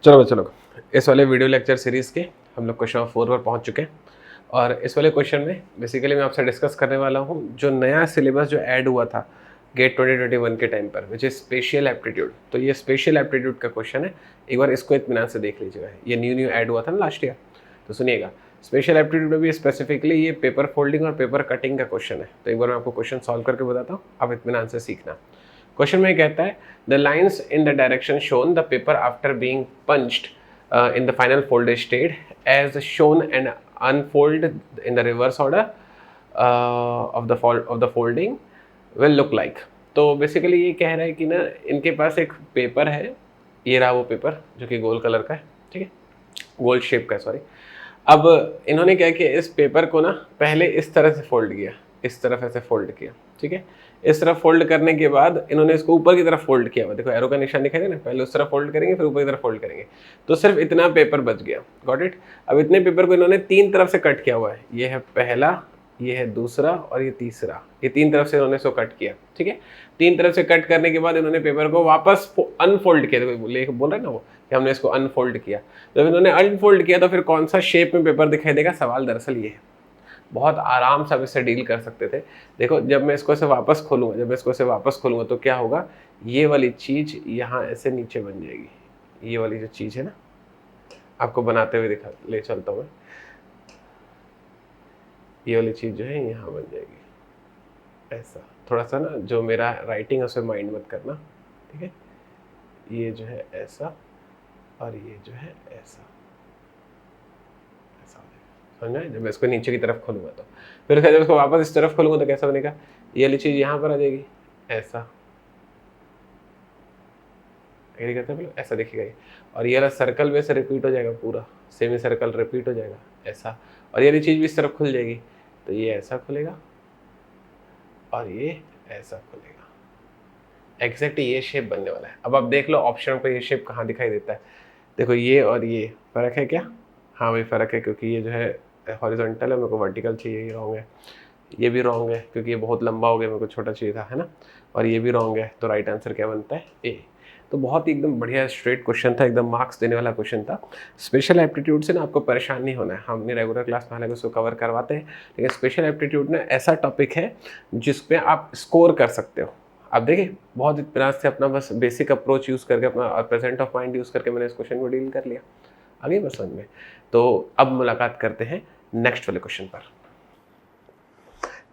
चलो बच्चों लोग, इस वाले वीडियो लेक्चर सीरीज़ के हम लोग क्वेश्चन नंबर 4 पर पहुंच चुके हैं। और इस वाले क्वेश्चन में बेसिकली मैं आपसे डिस्कस करने वाला हूं जो नया सिलेबस जो ऐड हुआ था गेट 2021 के टाइम पर, विच इज़ स्पेशल एप्टीट्यूड। तो ये स्पेशल एप्टीट्यूड का क्वेश्चन है, एक बार इसको इत्मीनान से देख लीजिएगा। ये न्यू ऐड हुआ था ना लास्ट ईयर, तो सुनिएगा। स्पेशल एप्टीट्यूड में भी स्पेसिफिकली ये पेपर फोल्डिंग और पेपर कटिंग का क्वेश्चन है। तो एक बार मैं आपको क्वेश्चन सॉल्व करके बताता हूँ, आप इत्मीनान से सीखना। क्वेश्चन में कहता है the lines in the direction shown the paper after being punched in the final folded state as shown and unfold in the reverse order of the folding will look like। तो basically ये कह रहा है कि ना इनके पास एक paper है, ये रहा वो पेपर जो कि गोल कलर का है, ठीक है, गोल शेप का है, सॉरी। अब इन्होंने क्या किया, इस पेपर को ना पहले इस तरह से फोल्ड किया, इस तरफ ऐसे फोल्ड किया, ठीक है। इस तरफ फोल्ड करने के बाद इन्होंने इसको ऊपर की तरफ फोल्ड किया हुआ, देखो एरो का निशान दिखाई दे ना, पहले उस तरफ फोल्ड करेंगे फिर ऊपर की तरफ फोल्ड करेंगे, तो सिर्फ इतना पेपर बच गया। Got it. अब इतने पेपर को इन्होंने तीन तरफ से कट किया हुआ है, ये है पहला, ये है दूसरा और ये तीसरा, ये तीन तरफ से इन्होंने इसको कट किया, ठीक है। तीन तरफ से कट करने के बाद इन्होंने पेपर को वापस अनफोल्ड किया, देखो बोल रहे हैं ना वो कि हमने इसको अनफोल्ड किया। जब इन्होंने अनफोल्ड किया तो फिर कौन सा शेप में पेपर दिखाई देगा, सवाल दरअसल ये है। बहुत आराम से आप इससे डील कर सकते थे। देखो जब मैं इसको ऐसे वापस खोलूंगा, तो क्या होगा, ये वाली चीज़ यहाँ ऐसे नीचे बन जाएगी। ये वाली जो चीज़ है ना, आपको बनाते हुए दिखा ले चलता हूँ मैं। ये वाली चीज़ जो है यहाँ बन जाएगी ऐसा। थोड़ा सा ना जो मेरा राइटिंग है उसे माइंड मत करना, ठीक है। ये जो है ऐसा और ये जो है ऐसा, समझा। जब मैं इसको नीचे की तरफ खोलूंगा तो फिर जब इसको वापस इस तरफ खोलूंगा तो कैसा बनेगा, ये वाली चीज़ यहाँ पर आ जाएगी ऐसा, एग्री करते हैं ऐसा देखिएगा ये। और ये वाला सर्कल में से रिपीट हो जाएगा, पूरा सेमी सर्कल रिपीट हो जाएगा ऐसा। और ये वाली चीज़ भी इस तरफ खुल जाएगी, तो ये ऐसा खुलेगा और ये ऐसा खुलेगा। एग्जैक्ट ये शेप बनने वाला है। अब आप देख लो ऑप्शन पर ये शेप कहाँ दिखाई देता है। देखो ये और ये फ़र्क है क्या, हाँ भाई फ़र्क है, क्योंकि ये जो है हॉरिजॉन्टल है, मेरे को वर्टिकल चाहिए, ये रॉन्ग है। ये भी रॉन्ग है क्योंकि ये बहुत लंबा हो गया, मेरे को छोटा चाहिए था, है ना। और ये भी रॉन्ग है, तो राइट आंसर क्या बनता है, ए। तो बहुत ही एकदम बढ़िया स्ट्रेट क्वेश्चन था, एकदम मार्क्स देने वाला क्वेश्चन था। स्पेशल एप्टीट्यूड से ना आपको परेशान नहीं होना है, हम अपनी रेगुलर क्लास में हालांकि उसको कवर करवाते हैं, लेकिन स्पेशल एप्टीट्यूड ना ऐसा टॉपिक है जिसपे आप स्कोर कर सकते हो। आप देखिए बहुत इत्मीनान से अपना बस बेसिक अप्रोच यूज़ करके, अपना प्रेजेंट ऑफ माइंड यूज़ करके मैंने इस क्वेश्चन को डील कर लिया, आगे बस समझ में। तो अब मुलाकात करते हैं नेक्स्ट वाले क्वेश्चन पर।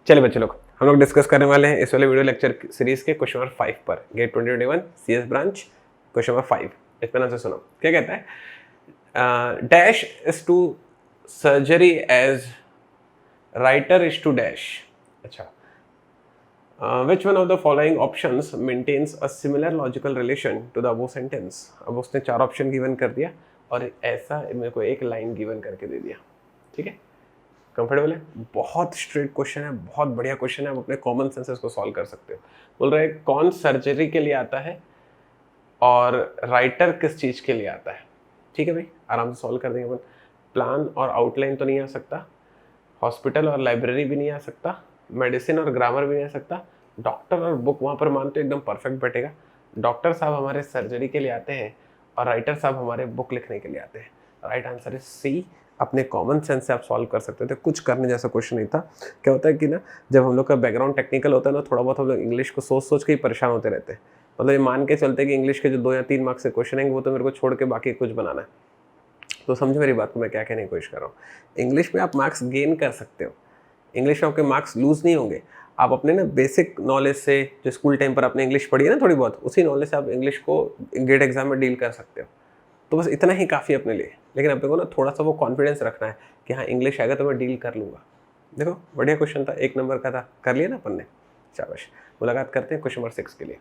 चलिए बच्चे लोग, हम लोग डिस्कस करने वाले हैं इस वाले वीडियो लेक्चर सीरीज के क्वेश्चन नंबर 5 पर, GATE 2021 CS branch question number 5। इत्मीनान से सुनो क्या कहता है। Dash is to surgery as writer is to dash. अच्छा, which one of the following options maintains a similar logical relation to the above sentence. अब उसने 4 ऑप्शन गिवन कर दिया और ऐसा मेरे को एक लाइन गिवन करके दे दिया, ठीक है। कंफर्टेबल है, बहुत स्ट्रेट क्वेश्चन है, बहुत बढ़िया क्वेश्चन है, आप अपने कॉमन सेंसेस को सॉल्व कर सकते हो। बोल रहे हैं कौन सर्जरी के लिए आता है और राइटर किस चीज़ के लिए आता है, ठीक है भाई, आराम से सॉल्व कर देंगे अपन। प्लान और आउटलाइन तो नहीं आ सकता, हॉस्पिटल और लाइब्रेरी भी नहीं आ सकता, मेडिसिन और ग्रामर भी नहीं आ सकता, डॉक्टर और बुक वहाँ पर मानते एकदम परफेक्ट बैठेगा। डॉक्टर साहब हमारे सर्जरी के लिए आते हैं और राइटर साहब हमारे बुक लिखने के लिए आते हैं। Right answer is C. अपने कॉमन सेंस से आप सॉल्व कर सकते थे, कुछ करने जैसा क्वेश्चन नहीं था। क्या होता है कि ना जब हम लोग का बैकग्राउंड टेक्निकल होता है ना, थोड़ा बहुत हम लोग इंग्लिश को सोच सोच के ही परेशान होते रहते हैं। मतलब ये मान के चलते कि इंग्लिश के जो 2 या 3 मार्क्स से क्वेश्चन आएंगे वो तो मेरे को छोड़ के बाकी कुछ बनाना है। तो समझो मेरी बात को, मैं क्या कहने की कोशिश कर रहा हूँ। इंग्लिश में आप मार्क्स गेन कर सकते हो, इंग्लिश में आपके मार्क्स लूज नहीं होंगे। आप अपने ना बेसिक नॉलेज से, जो स्कूल टाइम पर आपने इंग्लिश पढ़ी है ना थोड़ी बहुत, उसी नॉलेज से आप इंग्लिश को गेट एग्जाम में डील कर सकते हो। तो बस इतना ही काफ़ी अपने लिए। लेकिन अपने को ना थोड़ा सा वो कॉन्फिडेंस रखना है कि हाँ इंग्लिश आएगा तो मैं डील कर लूँगा। देखो बढ़िया क्वेश्चन था, 1 नंबर का था, कर लिया ना अपन ने, शाबाश। मुलाकात करते हैं क्वेश्चन नंबर 6 के लिए।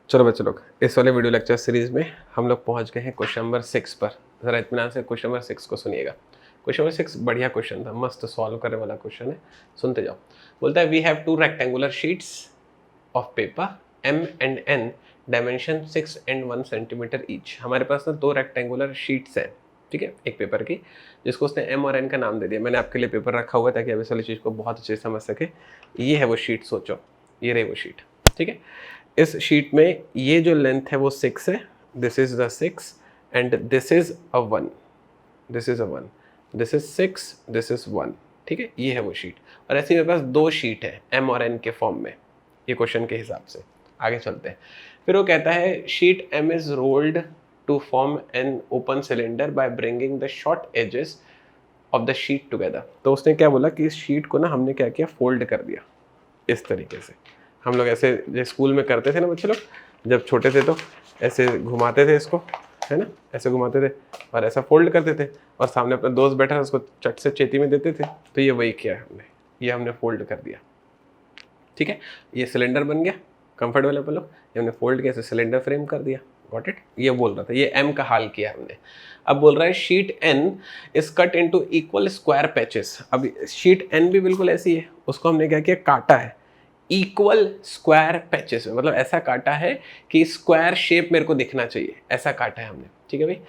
चलो बच्चे लोग, इस वाले वीडियो लेक्चर सीरीज में हम लोग पहुँच गए हैं क्वेश्चन नंबर 6 पर। ज़रा इत्मीनान से क्वेश्चन नंबर 6 को सुनिएगा। क्वेश्चन नंबर 6 बढ़िया क्वेश्चन था, मस्त सॉल्व करने वाला क्वेश्चन है, सुनते जाओ। बोलता है we have 2 rectangular sheets of paper M and N dimension 6 and 1 centimetre each. हमारे पास ना 2 रेक्टेंगुलर शीट्स हैं, ठीक है, एक पेपर की, जिसको उसने M और N का नाम दे दिया। मैंने आपके लिए पेपर रखा हुआ है ताकि आप इस वाली चीज़ को बहुत अच्छे से समझ सके। ये है वो शीट, सोचो ये रही वो शीट, ठीक है। इस शीट में ये जो लेंथ है वो 6 है, this is the 6, and this is a 1, this is a 1, this is 6, this is 1। ठीक है, ये है वो शीट। और ऐसे मेरे पास 2 शीट है m और n के फॉर्म में, ये क्वेश्चन के हिसाब से। आगे चलते हैं। फिर वो कहता है sheet m is rolled to form an open cylinder by bringing the short edges of the sheet together. तो उसने क्या बोला कि इस शीट को ना हमने क्या किया, फोल्ड कर दिया इस तरीके से। हम लोग ऐसे जो स्कूल में करते थे ना बच्चे लोग, जब छोटे थे तो ऐसे घुमाते थे इसको, है ना, ऐसे घुमाते थे और ऐसा फोल्ड करते थे और सामने अपना दोस्त बैठा है उसको चट से चेती में देते थे। तो ये वही किया है हमने, ये हमने फोल्ड कर दिया। ठीक है, ये सिलेंडर बन गया कंफर्टेबल, ये हमने फोल्ड किया, ऐसे सिलेंडर फ्रेम कर दिया। गॉट इट, ये बोल रहा था, ये m का हाल किया हमने। अब बोल रहा है sheet n is cut into equal square patches. अब शीट n भी बिल्कुल ऐसी है, उसको हमने क्या किया, काटा है इक्वल स्क्वायर पैचेस में, मतलब ऐसा काटा है कि स्क्वायर शेप मेरे को दिखना चाहिए, ऐसा काटा है हमने। ठीक है भाई,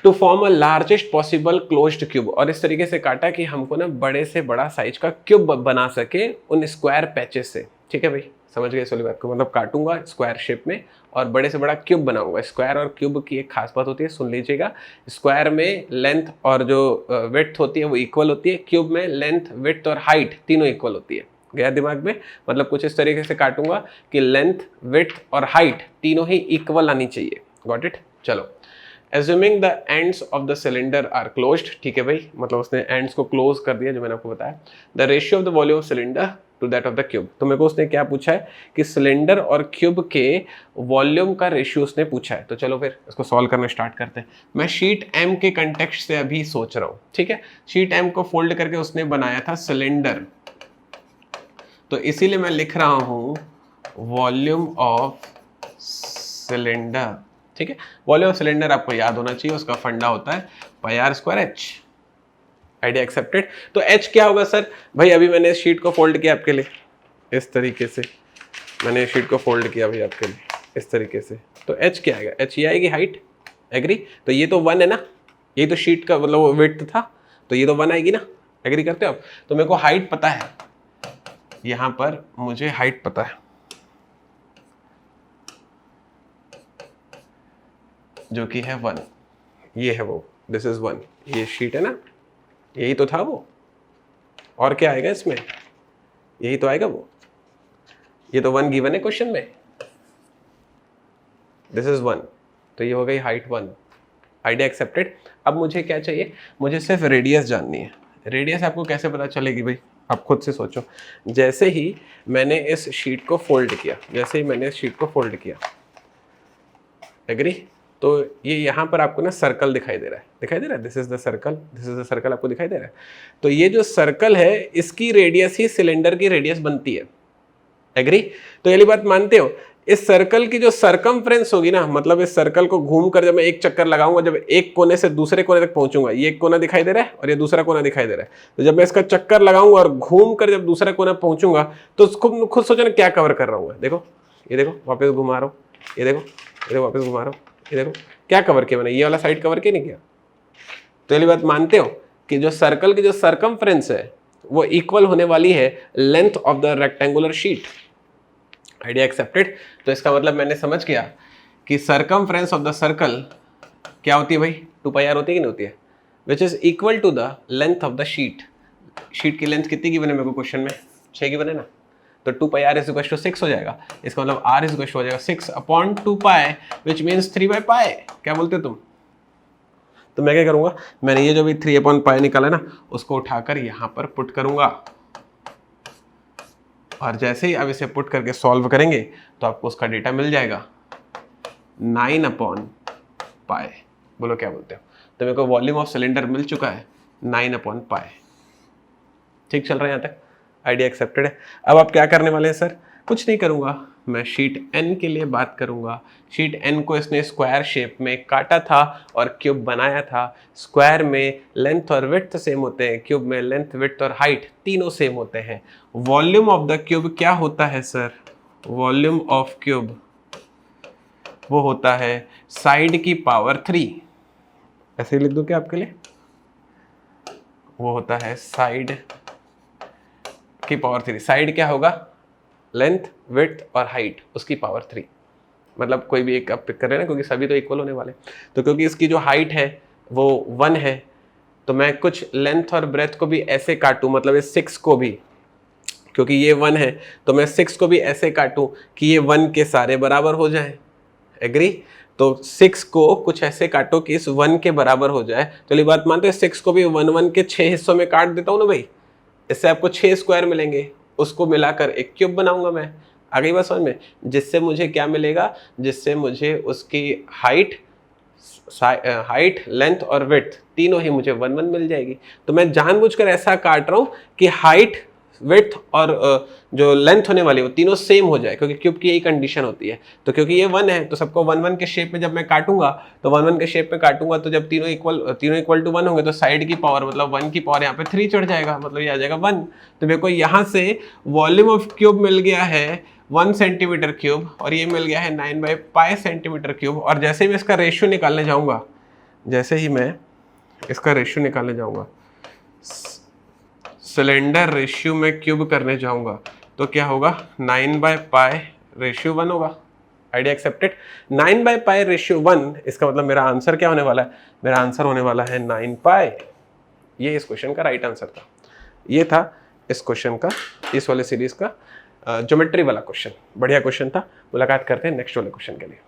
to form a largest possible closed cube, और इस तरीके से काटा कि हमको ना बड़े से बड़ा साइज का क्यूब बना सके उन स्क्वायर पैचेस से। ठीक है भाई, समझ गए इस वाली बात को, मतलब काटूंगा स्क्वायर शेप में और बड़े से बड़ा क्यूब बनाऊंगा। स्क्वायर और क्यूब की एक खास बात होती है, सुन लीजिएगा। स्क्वायर में लेंथ और जो विड्थ होती है वो इक्वल होती है, क्यूब में लेंथ विड्थ और हाइट तीनों इक्वल होती है। गया दिमाग में, मतलब कुछ इस तरीके से काटूंगा कि लेंथ विड्थ और हाइट तीनों ही इक्वल आनी चाहिए। गॉट इट, चलो। Assuming the ends of the cylinder are closed, ठीक है भाई, मतलब उसने ends को क्लोज कर दिया जो मैंने आपको बताया। The ratio of the volume of cylinder to that of the cube, तो मेरे को उसने क्या पूछा है कि सिलेंडर और क्यूब के वॉल्यूम का रेशियो उसने पूछा है। तो चलो फिर इसको सॉल्व करना स्टार्ट करते हैं। मैं शीट m के कंटेक्स्ट से अभी सोच रहा हूँ। ठीक है, शीट m को फोल्ड करके उसने बनाया था सिलेंडर, तो इसीलिए मैं लिख रहा हूँ वॉल्यूम ऑफ सिलेंडर। ठीक है, वॉल्यूम ऑफ सिलेंडर आपको याद होना चाहिए, उसका फंडा होता है pi r square h. Idea accepted. तो एच क्या होगा सर? भाई अभी मैंने इस शीट को फोल्ड किया आपके लिए इस तरीके से, मैंने इस शीट को फोल्ड किया भाई आपके लिए इस तरीके से, तो एच क्या आएगा? एच ये आएगी हाइट। एग्री? तो ये तो 1 है ना, ये तो शीट का मतलब विड्थ था, तो ये तो 1 आएगी ना। एग्री करते हो आप? तो मेरे को हाइट पता है, यहां पर मुझे हाइट पता है जो कि है 1। ये है वो, दिस इज 1। ये शीट है ना, यही तो था वो, और क्या आएगा इसमें? यही तो आएगा वो। ये तो 1 गिवन है क्वेश्चन में, दिस इज 1, तो ये हो गई हाइट 1। Idea accepted. अब मुझे क्या चाहिए? मुझे सिर्फ रेडियस जाननी है। रेडियस आपको कैसे पता चलेगी भाई? आप खुद से सोचो। जैसे ही मैंने इस शीट को फोल्ड किया, जैसे ही मैंने इस शीट को फोल्ड किया, एग्री? तो ये यहाँ पर आपको ना सर्कल दिखाई दे रहा है, दिखाई दे रहा है, this is the circle, this is the circle, आपको दिखाई दे रहा है। तो ये जो सर्कल है इसकी रेडियस ही सिलेंडर की रेडियस बनती है। एग्री? तो ये बात मानते हो? इस सर्कल की जो सरकमफ्रेंस होगी ना, मतलब इस सर्कल को घूमकर जब मैं एक चक्कर लगाऊंगा, जब एक कोने से दूसरे कोने तक पहुंचूंगा, ये एक कोना दिखाई दे रहा है और ये दूसरा कोना दिखाई दे रहा है, तो जब मैं इसका चक्कर लगाऊंगा और घूमकर जब दूसरा कोना पहुंचूंगा, तो खुद सोचो ना क्या कवर कर रहा हूँ। देखो, ये देखो वापस घुमा रहा हूँ, ये देखो, ये देखो वापस घुमा रहा हूँ, ये देखो क्या कवर किया मैंने, ये वाला साइड कवर किया नहीं किया? तो ये बात मानते हो कि जो सर्कल की जो सरकमफ्रेंस है वो इक्वल होने वाली है length of the rectangular sheet. Idea accepted. तो इसका मतलब मैंने समझ गया कि सरकमफ्रेंस ऑफ द सर्कल क्या होती है भाई? 2 पाई आर होती है कि नहीं होती है? Which is equal to the length of the sheet. Sheet की लेंथ कितनी की बने मेरे को क्वेश्चन में? 6 की बने ना, तो 2 पाई आर इज इक्वल टू 6 हो जाएगा। इसका मतलब आर इज इक्वल हो जाएगा 6 upon 2 pi, which means 3 by pi. क्या बोलते हो तुम? तो मैं क्या करूंगा, मैंने ये जो भी 3 अपॉन पाई निकाला ना, उसको उठाकर यहां पर पुट करूंगा, और जैसे ही अब इसे पुट करके सॉल्व करेंगे तो आपको उसका डेटा मिल जाएगा 9 अपॉन पाई। बोलो क्या बोलते हो? तो मेरे को वॉल्यूम ऑफ सिलेंडर मिल चुका है 9 अपॉन पाई। ठीक चल रहा है यहाँ तक? आइडिया एक्सेप्टेड है। अब आप क्या करने वाले हैं सर? कुछ नहीं करूंगा, मैं शीट n के लिए बात करूंगा। शीट n को इसने स्क्वायर शेप में काटा था और क्यूब बनाया था। स्क्वायर में लेंथ और विड्थ सेम होते हैं, क्यूब में लेंथ विड्थ और हाइट तीनों सेम होते हैं। वॉल्यूम ऑफ द क्यूब क्या होता है सर? वॉल्यूम ऑफ क्यूब वो होता है साइड की पावर 3। ऐसे ही लिख दूं क्या आपके लिए? वो होता है साइड की पावर 3। साइड क्या होगा? लेंथ विड्थ और हाइट, उसकी पावर 3। मतलब कोई भी एक आप पिक कर रहे हैं ना, क्योंकि सभी तो इक्वल होने वाले। तो क्योंकि इसकी जो हाइट है वो 1 है, तो मैं कुछ लेंथ और ब्रेथ को भी ऐसे काटूं, मतलब इस 6 को भी, क्योंकि ये 1 है तो मैं 6 को भी ऐसे काटूं कि ये 1 के सारे बराबर हो जाए। एग्री? तो 6 को कुछ ऐसे काटो कि इस 1 के बराबर हो जाए। तो ये बात मानते हैं, 6 को भी 1 1 के 6 हिस्सों में काट देता हूं ना भाई, इससे आपको 6 स्क्वायर मिलेंगे, उसको मिलाकर एक क्यूब बनाऊंगा मैं। आ गई बात समझ में? जिससे मुझे क्या मिलेगा, जिससे मुझे उसकी हाइट, लेंथ और विड्थ तीनों ही मुझे 1 1 मिल जाएगी। तो मैं जानबूझकर ऐसा काट रहा हूं कि हाइट, विड्थ और जो लेंथ होने वाली है वो तीनों सेम हो जाए, क्योंकि क्यूब की यही कंडीशन होती है। तो क्योंकि ये 1 है तो सबको 1 1 के शेप में जब मैं काटूंगा, तो 1 1 के शेप में काटूंगा, तो जब तीनों इक्वल टू 1 होंगे तो साइड की पावर, मतलब 1 की पावर यहाँ पे 3 चढ़ जाएगा, मतलब ये आ जाएगा 1। तो मेरे को यहाँ से वॉल्यूम ऑफ क्यूब मिल गया है 1 सेंटीमीटर क्यूब, और ये मिल गया है 9/π सेंटीमीटर क्यूब। और जैसे ही मैं इसका रेशियो निकालने जाऊंगा, सिलेंडर रेशियो में क्यूब करने जाऊंगा, तो क्या होगा, 9/π रेशियो 1 होगा। Idea accepted? 9/π रेशियो 1, इसका मतलब मेरा आंसर क्या होने वाला है, मेरा आंसर होने वाला है 9π। ये इस क्वेश्चन का राइट आंसर था। ये था इस क्वेश्चन का, इस वाले सीरीज का ज्योमेट्री वाला क्वेश्चन। बढ़िया क्वेश्चन था। मुलाकात करते हैं नेक्स्ट वाले क्वेश्चन के लिए।